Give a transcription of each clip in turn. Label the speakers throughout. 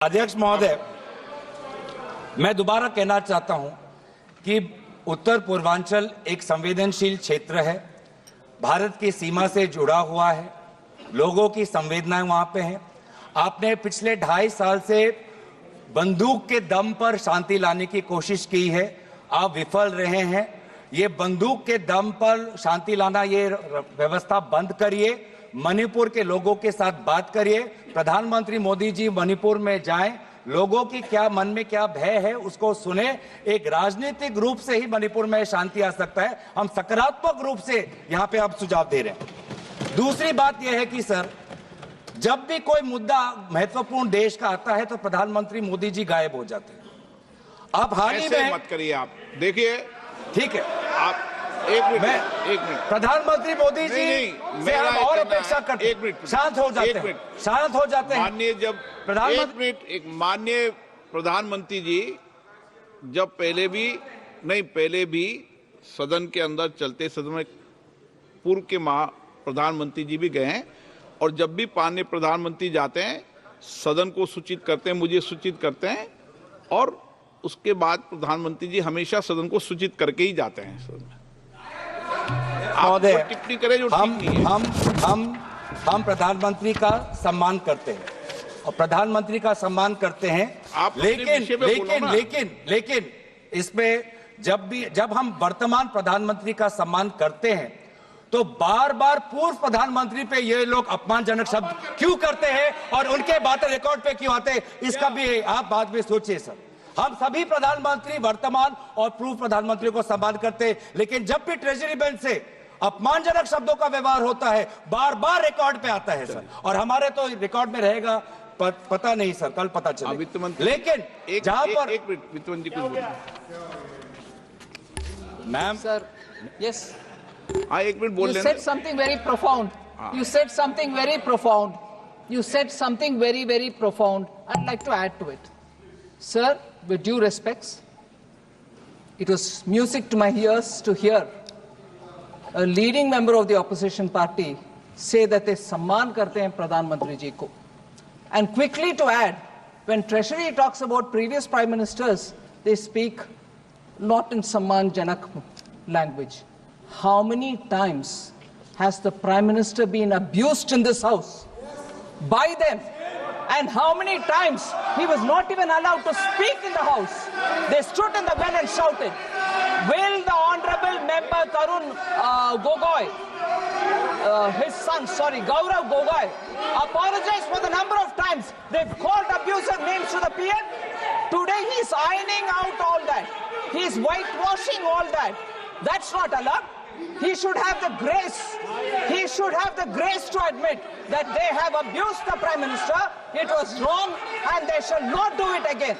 Speaker 1: अध्यक्ष महोदय, मैं दोबारा कहना चाहता हूं कि उत्तर पूर्वांचल एक संवेदनशील क्षेत्र है, भारत की सीमा से जुड़ा हुआ है, लोगों की संवेदनाएं वहां पे हैं। आपने पिछले 2.5 साल से बंदूक के दम पर शांति लाने की कोशिश की है, आप विफल रहे हैं। ये बंदूक के दम पर शांति लाना, ये व्यवस्था बंद करिए, मणिपुर के लोगों के साथ बात करिए। प्रधानमंत्री मोदी जी मणिपुर में जाएं, लोगों की क्या मन में क्या भय है उसको सुने। एक राजनीतिक रूप से ही मणिपुर में शांति आ सकता है, हम सकारात्मक रूप से यहां पे आप सुझाव दे रहे हैं। दूसरी बात यह है कि सर, जब भी कोई मुद्दा महत्वपूर्ण देश का आता है तो प्रधानमंत्री मोदी जी गायब हो जाते हैं। अब हाल ही में
Speaker 2: मत करिए, आप देखिए,
Speaker 1: ठीक है,
Speaker 2: आप एक मिनट
Speaker 1: प्रधानमंत्री मोदी जी से हम और अपेक्षा करते हैं।
Speaker 2: एक मिनट,
Speaker 1: शांत हो जाते हैं, शांत हो जाते हैं।
Speaker 2: माननीय जब माननीय प्रधानमंत्री जी जब पहले भी सदन के अंदर चलते सदन में पूर्व के प्रधानमंत्री जी भी गए हैं, और जब भी माननीय प्रधानमंत्री जाते हैं सदन को सूचित करते हैं, मुझे सूचित करते हैं, और उसके बाद प्रधानमंत्री जी हमेशा सदन को सूचित करके ही जाते हैं सदन में।
Speaker 1: महोदय,
Speaker 2: टिप्पणी करें जो ठीक नहीं है।
Speaker 1: हम प्रधानमंत्री का सम्मान करते हैं और प्रधानमंत्री का सम्मान करते हैं, लेकिन इसमें जब हम वर्तमान प्रधानमंत्री का सम्मान करते हैं तो बार बार पूर्व प्रधानमंत्री पे ये लोग अपमानजनक शब्द क्यों करते हैं और उनके बातें रिकॉर्ड पे क्यों आते हैं, इसका भी आप बाद में सोचिए सर। हम सभी प्रधानमंत्री वर्तमान और पूर्व प्रधानमंत्री को सम्मान करते हैं, लेकिन जब भी ट्रेजरी बेंच से अपमानजनक शब्दों का व्यवहार होता है बार बार रिकॉर्ड पे आता है सर, और हमारे तो रिकॉर्ड में रहेगा, पता नहीं सर, कल पता चले।
Speaker 2: वित्त मंत्री,
Speaker 1: लेकिन जहां पर
Speaker 2: एक मिनट, वित्त मंत्री कुछ बोलिए।
Speaker 1: मैम
Speaker 3: सर, यस,
Speaker 2: हाँ, एक मिनट बोल
Speaker 3: you said something very profound. You said something very profound. You said something very, very profound. I'd like to add to it. Sir, with due respects, it was music to my ears to hear a leading member of the opposition party say that they सम्मान करते हैं प्रधानमंत्री जी को. And quickly to add, when Treasury talks about previous prime ministers, they speak not in सम्मान जनक language. How many times has the Prime Minister been abused in this House by them? And how many times he was not even allowed to speak in the House? They stood in the well and shouted. Will the Honorable Member Tarun Gogoi, his son, Gaurav Gogoi, apologize for the number of times they've called abusive names to the PM? Today he's ironing out all that. He's whitewashing all that. That's not allowed. He should have the grace. He should have the grace to admit that they have abused the Prime Minister. It was wrong and they shall not do it again.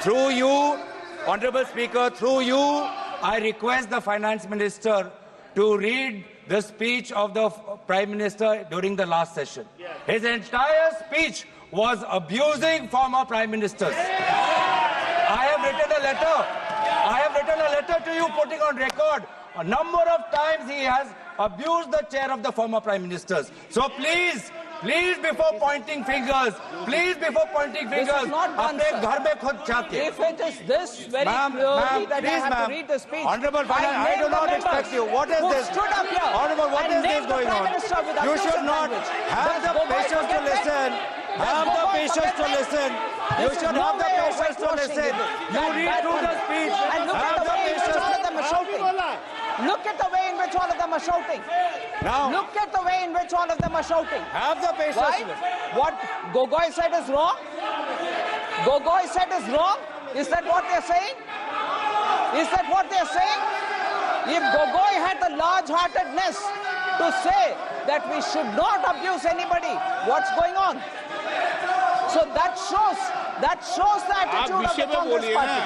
Speaker 1: Through you, Honorable Speaker, through you, I request the Finance Minister to read the speech of the Prime Minister during the last session. His entire speech was abusing former Prime Ministers. I have written a letter to you putting on record a number of times he has abused the chair of the former Prime Ministers. So please before pointing fingers, अपने घर में खुद जाके.
Speaker 3: If it is this very clearly that I have to read the speech,
Speaker 1: Honorable Finance, I do not expect you. What is this?
Speaker 3: Stood up here.
Speaker 1: Honorable, what is this going on? You should not have the patience to listen. Have the patience to listen. You should have the patience to listen. You read through the speech.
Speaker 3: And look at the way in which all of them are shouting. Look at the way in which all of them are shouting.
Speaker 1: Now,
Speaker 3: look at the way in which all of them are shouting.
Speaker 1: Have the patience
Speaker 3: Right?
Speaker 1: to listen.
Speaker 3: What Gogoi said is wrong? Gogoi said is wrong? Is that what they're saying? Is that what they're saying? If Gogoi had the large-heartedness to say that we should not abuse anybody, what's going on? So that shows the attitude of the Congress party.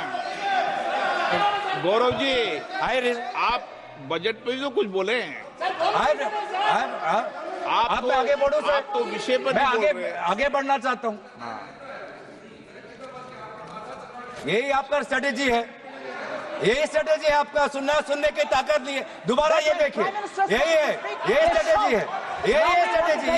Speaker 2: Gaurav ji, आप budget पे तो कुछ बोले हैं।
Speaker 1: आप तो आगे बढ़ो सर,
Speaker 2: आप तो विषय पर
Speaker 1: मैं आगे बढ़ना चाहता हूँ। यही आपका स्ट्रेटेजी है, यही स्ट्रेटेजी है आपका, सुनने की ताकत नहीं है। दोबारा ये देखिए, यही है, यही स्ट्रेटेजी है। स्ट्रेटेजी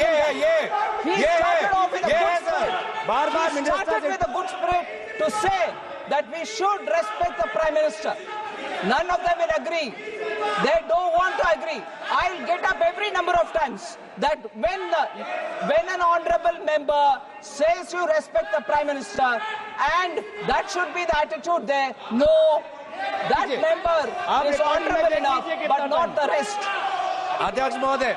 Speaker 3: He
Speaker 1: ये
Speaker 3: started off with a
Speaker 1: है
Speaker 3: good
Speaker 1: sir
Speaker 3: spirit.
Speaker 1: Bar bar
Speaker 3: He started with a good spirit to say that we should respect the Prime Minister. None of them will agree. They don't want to agree. I'll get up every number of times that when an honorable member says you respect the Prime Minister, and that should be the attitude there. No, that member is honorable enough, but not the rest.
Speaker 1: अध्यक्ष महोदय